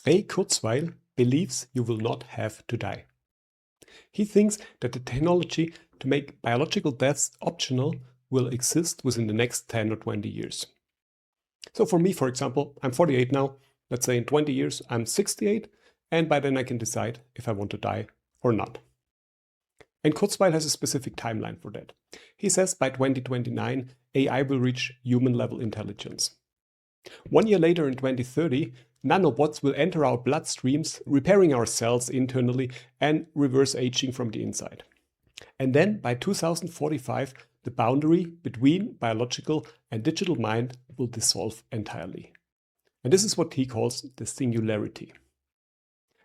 Kurzweil believes you will not have to die. He thinks that the technology to make biological deaths optional will exist within the next 10 or 20 years. So for me, for example, I'm 48 now. Let's say in 20 years I'm 68, and by then I can decide if I want to die or not. And Kurzweil has a specific timeline for that. He says by 2029, AI will reach human-level intelligence. 1 year later, in 2030, nanobots will enter our bloodstreams, repairing our cells internally and reverse aging from the inside. And then by 2045, the boundary between biological and digital mind will dissolve entirely. And this is what he calls the singularity.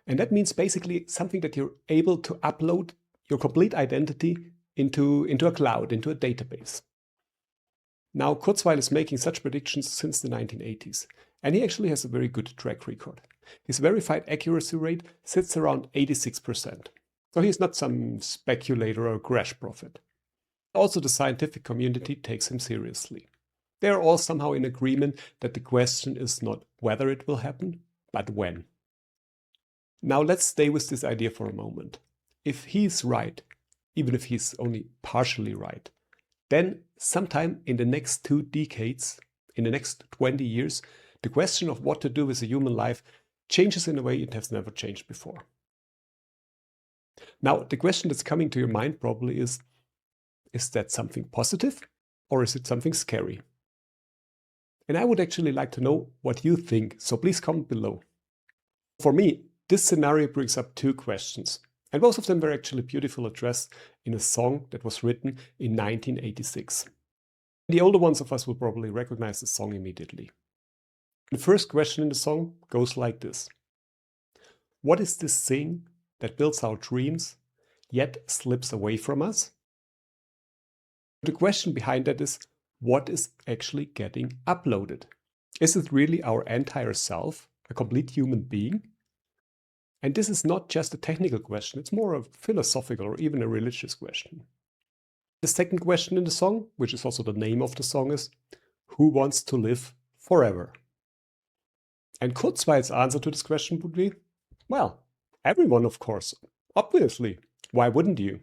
And that means basically something that you're able to upload your complete identity into a cloud, into a database. Now, Kurzweil is making such predictions since the 1980s, and he actually has a very good track record. His verified accuracy rate sits around 86%. So he's not some speculator or crash prophet. Also, the scientific community takes him seriously. They are all somehow in agreement that the question is not whether it will happen, but when. Now let's stay with this idea for a moment. If he's right, even if he's only partially right, then sometime in the next 2 decades, in the next 20 years, the question of what to do with a human life changes in a way it has never changed before. Now, the question that's coming to your mind probably is that something positive or is it something scary? And I would actually like to know what you think, so please comment below. For me, this scenario brings up 2 questions. And both of them were actually beautifully addressed in a song that was written in 1986. The older ones of us will probably recognize the song immediately. The first question in the song goes like this. What is this thing that builds our dreams, yet slips away from us? The question behind that is, what is actually getting uploaded? Is it really our entire self, a complete human being? And this is not just a technical question, it's more a philosophical or even a religious question. The second question in the song, which is also the name of the song, is, who wants to live forever? And Kurzweil's answer to this question would be, well, everyone, of course, obviously. Why wouldn't you?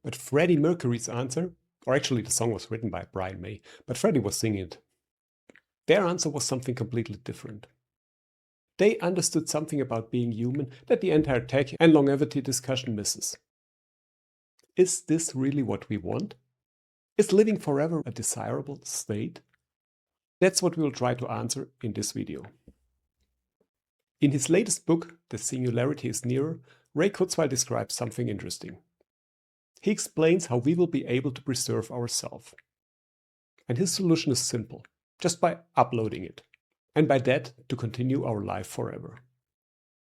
But Freddie Mercury's answer, or actually the song was written by Brian May, but Freddie was singing it. Their answer was something completely different. They understood something about being human that the entire tech and longevity discussion misses. Is this really what we want? Is living forever a desirable state? That's what we will try to answer in this video. In his latest book, The Singularity is Nearer, Ray Kurzweil describes something interesting. He explains how we will be able to preserve ourselves. And his solution is simple, just by uploading it. And by that, to continue our life forever.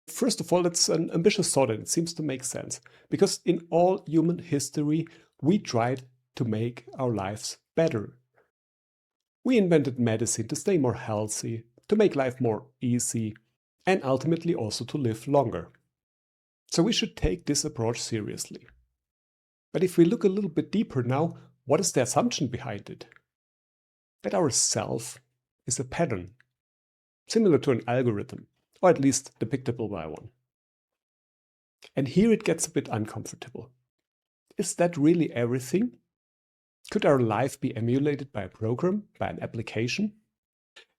First of all, it's an ambitious thought and it seems to make sense, because in all human history, we tried to make our lives better. We invented medicine to stay more healthy, to make life more easy, and ultimately also to live longer. So we should take this approach seriously. But if we look a little bit deeper now, what is the assumption behind it? That our self is a pattern, similar to an algorithm, or at least depictable by one. And here it gets a bit uncomfortable. Is that really everything? Could our life be emulated by a program, by an application?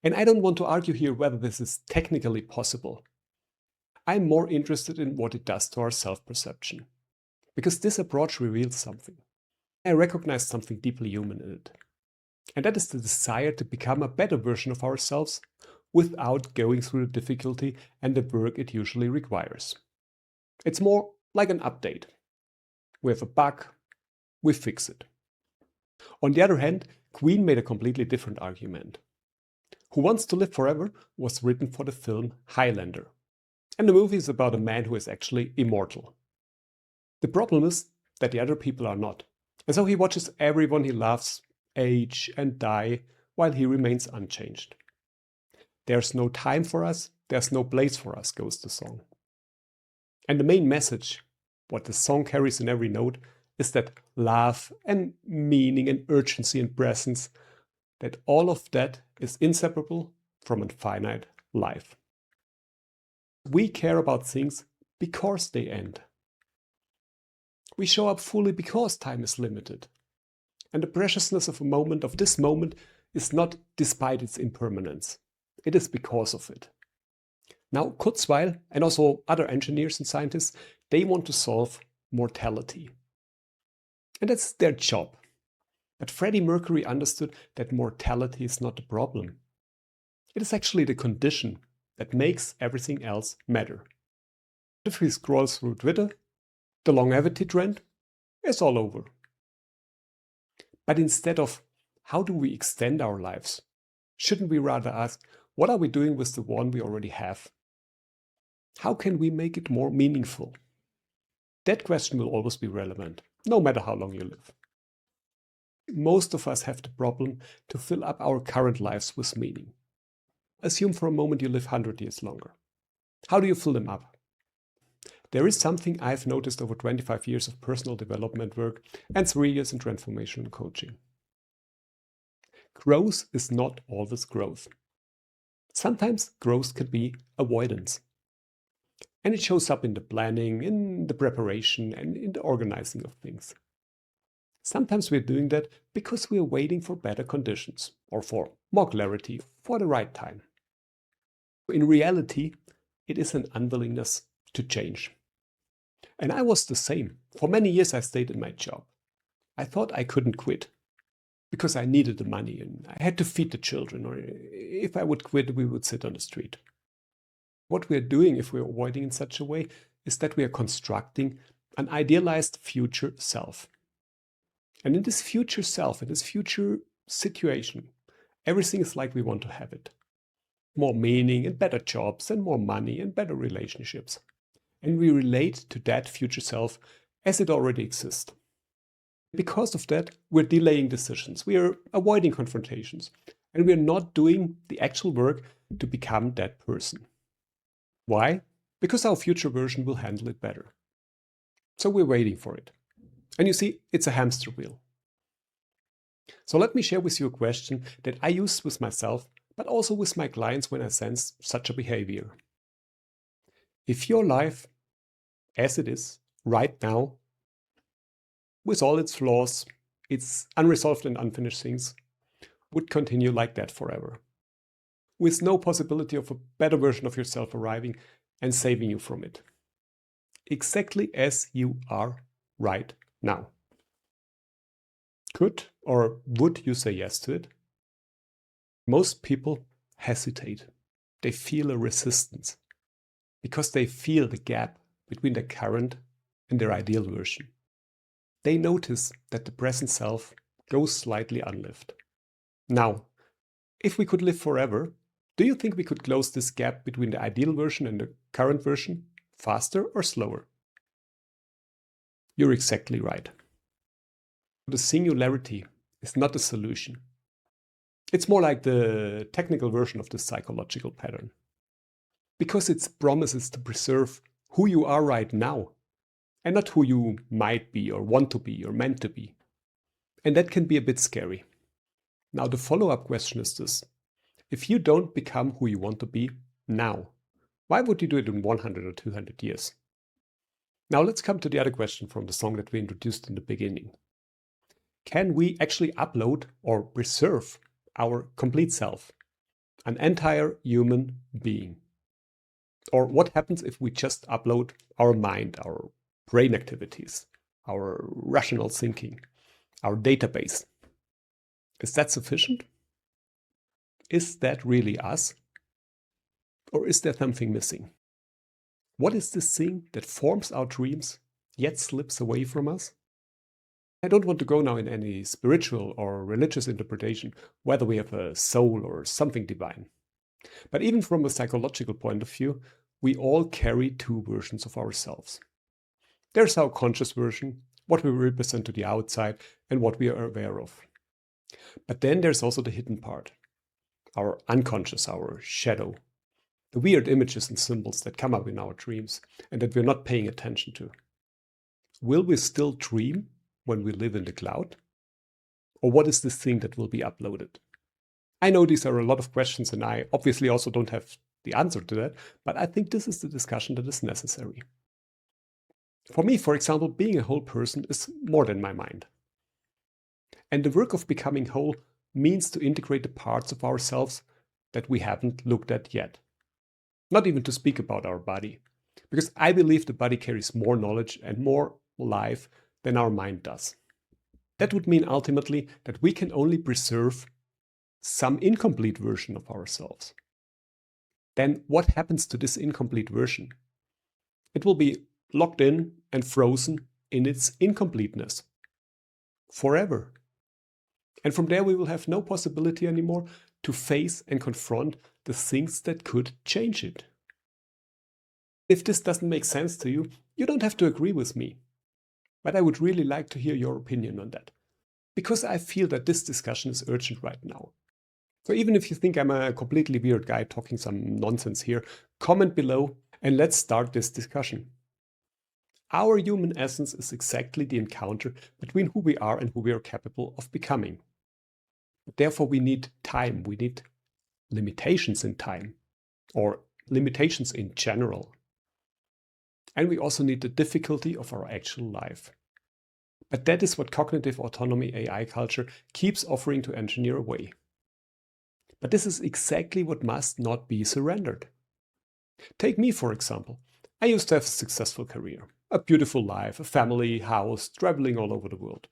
And I don't want to argue here whether this is technically possible. I'm more interested in what it does to our self-perception, because this approach reveals something. I recognize something deeply human in it. And that is the desire to become a better version of ourselves without going through the difficulty and the work it usually requires. It's more like an update. We have a bug, we fix it. On the other hand, Queen made a completely different argument. Who Wants to Live Forever was written for the film Highlander. And the movie is about a man who is actually immortal. The problem is that the other people are not. And so he watches everyone he loves age and die while he remains unchanged. There's no time for us, there's no place for us, goes the song. And the main message, what the song carries in every note, is that love and meaning and urgency and presence, that all of that is inseparable from a finite life. We care about things because they end. We show up fully because time is limited. And the preciousness of this moment, is not despite its impermanence. It is because of it. Now, Kurzweil and also other engineers and scientists, they want to solve mortality. And that's their job. But Freddie Mercury understood that mortality is not the problem. It is actually the condition that makes everything else matter. If he scrolls through Twitter, the longevity trend is all over. But instead of how do we extend our lives, shouldn't we rather ask, what are we doing with the one we already have? How can we make it more meaningful? That question will always be relevant, no matter how long you live. Most of us have the problem to fill up our current lives with meaning. Assume for a moment you live 100 years longer. How do you fill them up? There is something I've noticed over 25 years of personal development work and 3 years in transformational coaching. Growth is not always growth. Sometimes growth can be avoidance. And it shows up in the planning, in the preparation, and in the organizing of things. Sometimes we're doing that because we're waiting for better conditions, or for more clarity, for the right time. In reality, it is an unwillingness to change. And I was the same. For many years I stayed in my job. I thought I couldn't quit because I needed the money and I had to feed the children, or if I would quit, we would sit on the street. What we are doing if we're avoiding in such a way is that we are constructing an idealized future self. And in this future self, in this future situation, everything is like we want to have it. More meaning and better jobs and more money and better relationships. And we relate to that future self as it already exists. Because of that, we're delaying decisions, we are avoiding confrontations, and we're not doing the actual work to become that person. Why? Because our future version will handle it better. So we're waiting for it. And you see, it's a hamster wheel. So let me share with you a question that I use with myself, but also with my clients when I sense such a behavior. If your life, as it is right now, with all its flaws, its unresolved and unfinished things, would continue like that forever, with no possibility of a better version of yourself arriving and saving you from it, exactly as you are right now. Could or would you say yes to it? Most people hesitate. They feel a resistance because they feel the gap between their current and their ideal version. They notice that the present self goes slightly unlived. Now, if we could live forever, do you think we could close this gap between the ideal version and the current version faster or slower? You're exactly right. The singularity is not a solution. It's more like the technical version of the psychological pattern. Because it promises to preserve who you are right now, and not who you might be or want to be or meant to be. And that can be a bit scary. Now the follow-up question is this. If you don't become who you want to be now, why would you do it in 100 or 200 years? Now let's come to the other question from the song that we introduced in the beginning. Can we actually upload or preserve our complete self, an entire human being? Or what happens if we just upload our mind, our brain activities, our rational thinking, our database? Is that sufficient? Is that really us? Or is there something missing? What is this thing that forms our dreams yet slips away from us? I don't want to go now in any spiritual or religious interpretation, whether we have a soul or something divine. But even from a psychological point of view, we all carry two versions of ourselves. There's our conscious version, what we represent to the outside and what we are aware of. But then there's also the hidden part, our unconscious, our shadow, the weird images and symbols that come up in our dreams and that we're not paying attention to. Will we still dream when we live in the cloud? Or what is this thing that will be uploaded? I know these are a lot of questions and I obviously also don't have the answer to that, but I think this is the discussion that is necessary. For me, for example, being a whole person is more than my mind. And the work of becoming whole means to integrate the parts of ourselves that we haven't looked at yet. Not even to speak about our body, because I believe the body carries more knowledge and more life than our mind does. That would mean ultimately that we can only preserve some incomplete version of ourselves. Then what happens to this incomplete version? It will be locked in and frozen in its incompleteness forever. And from there we will have no possibility anymore to face and confront the things that could change it. If this doesn't make sense to you, you don't have to agree with me. But I would really like to hear your opinion on that. Because I feel that this discussion is urgent right now. So even if you think I'm a completely weird guy talking some nonsense here, comment below and let's start this discussion. Our human essence is exactly the encounter between who we are and who we are capable of becoming. Therefore, we need time, we need limitations in time, or limitations in general. And we also need the difficulty of our actual life. But that is what cognitive autonomy AI culture keeps offering to engineer away. But this is exactly what must not be surrendered. Take me, for example. I used to have a successful career, a beautiful life, a family, house, traveling all over the world.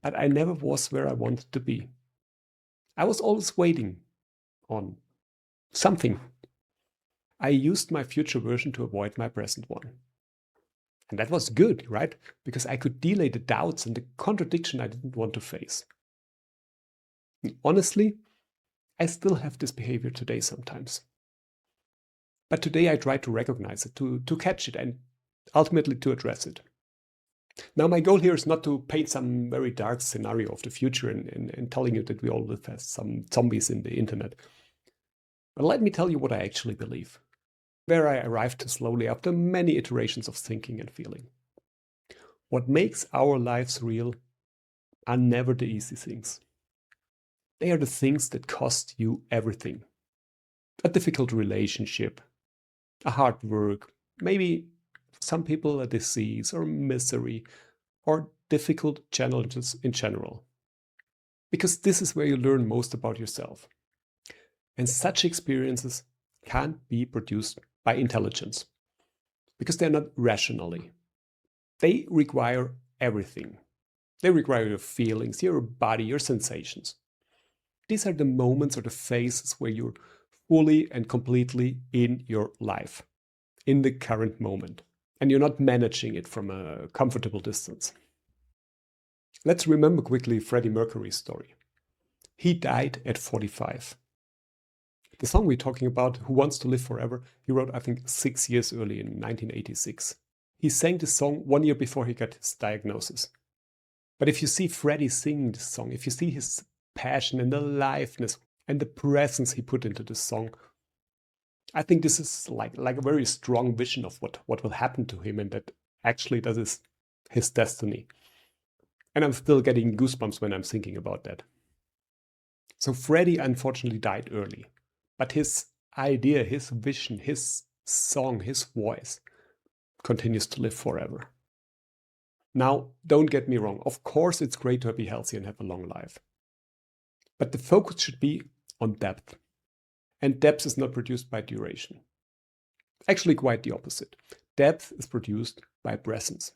But I never was where I wanted to be. I was always waiting on something. I used my future version to avoid my present one. And that was good, right? Because I could delay the doubts and the contradiction I didn't want to face. And honestly, I still have this behavior today sometimes. But today I try to recognize it, to catch it, and ultimately to address it. Now, my goal here is not to paint some very dark scenario of the future and telling you that we all live as some zombies in the internet. But let me tell you what I actually believe, where I arrived to slowly after many iterations of thinking and feeling. What makes our lives real are never the easy things. They are the things that cost you everything. A difficult relationship, a hard work, maybe for some people a disease or misery, or difficult challenges in general. Because this is where you learn most about yourself. And such experiences can't be produced by intelligence, because they're not rationally. They require everything. They require your feelings, your body, your sensations. These are the moments or the phases where you're fully and completely in your life, in the current moment, and you're not managing it from a comfortable distance. Let's remember quickly Freddie Mercury's story. He died at 45. The song we're talking about, Who Wants to Live Forever, he wrote, I think, 6 years early in 1986. He sang this song 1 year before he got his diagnosis. But if you see Freddie singing this song, if you see his passion and the aliveness and the presence he put into this song, I think this is like a very strong vision of what will happen to him, and that actually that is his destiny. And I'm still getting goosebumps when I'm thinking about that. So Freddie unfortunately died early, but his idea, his vision, his song, his voice continues to live forever. Now, don't get me wrong. Of course, it's great to be healthy and have a long life. But the focus should be on depth. And depth is not produced by duration. Actually, quite the opposite. Depth is produced by presence.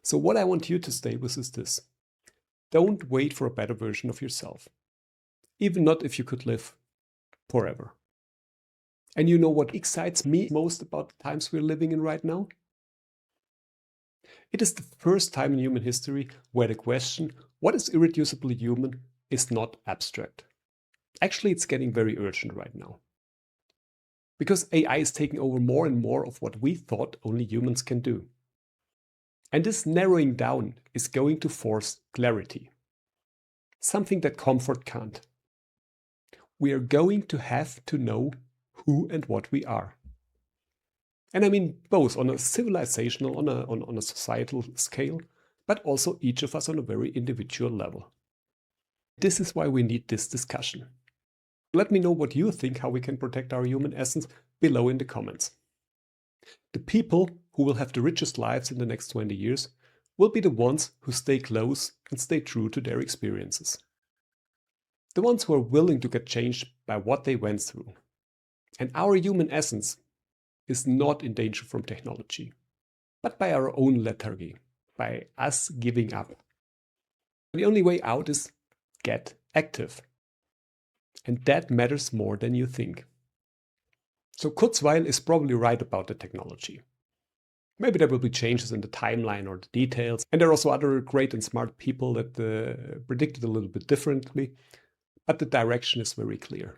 So what I want you to stay with is this. Don't wait for a better version of yourself. Even not if you could live forever. And you know what excites me most about the times we're living in right now? It is the first time in human history where the question, what is irreducibly human, is not abstract. Actually, it's getting very urgent right now. Because AI is taking over more and more of what we thought only humans can do. And this narrowing down is going to force clarity. Something that comfort can't. We are going to have to know who and what we are. And I mean both on a civilizational, on a societal scale, but also each of us on a very individual level. This is why we need this discussion. Let me know what you think, how we can protect our human essence below in the comments. The people who will have the richest lives in the next 20 years will be the ones who stay close and stay true to their experiences. The ones who are willing to get changed by what they went through. And our human essence is not in danger from technology, but by our own lethargy, by us giving up. The only way out is get active. And that matters more than you think. So Kurzweil is probably right about the technology. Maybe there will be changes in the timeline or the details, and there are also other great and smart people that predicted a little bit differently, but the direction is very clear.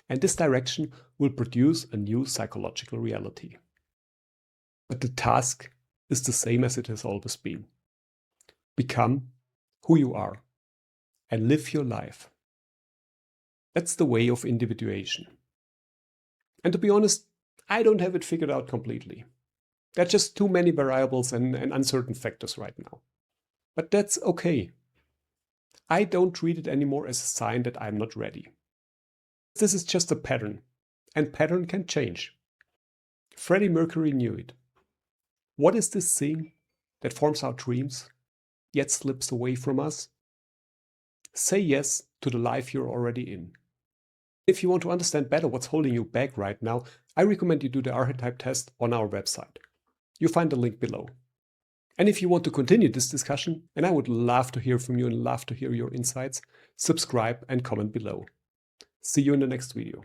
And this direction will produce a new psychological reality. But the task is the same as it has always been. Become who you are and live your life. That's the way of individuation. And to be honest, I don't have it figured out completely. There are just too many variables and uncertain factors right now. But that's okay. I don't treat it anymore as a sign that I'm not ready. This is just a pattern, and pattern can change. Freddie Mercury knew it. What is this thing that forms our dreams, yet slips away from us? Say yes to the life you're already in. If you want to understand better what's holding you back right now, I recommend you do the archetype test on our website. You'll find the link below. And if you want to continue this discussion, and I would love to hear from you and love to hear your insights, subscribe and comment below. See you in the next video.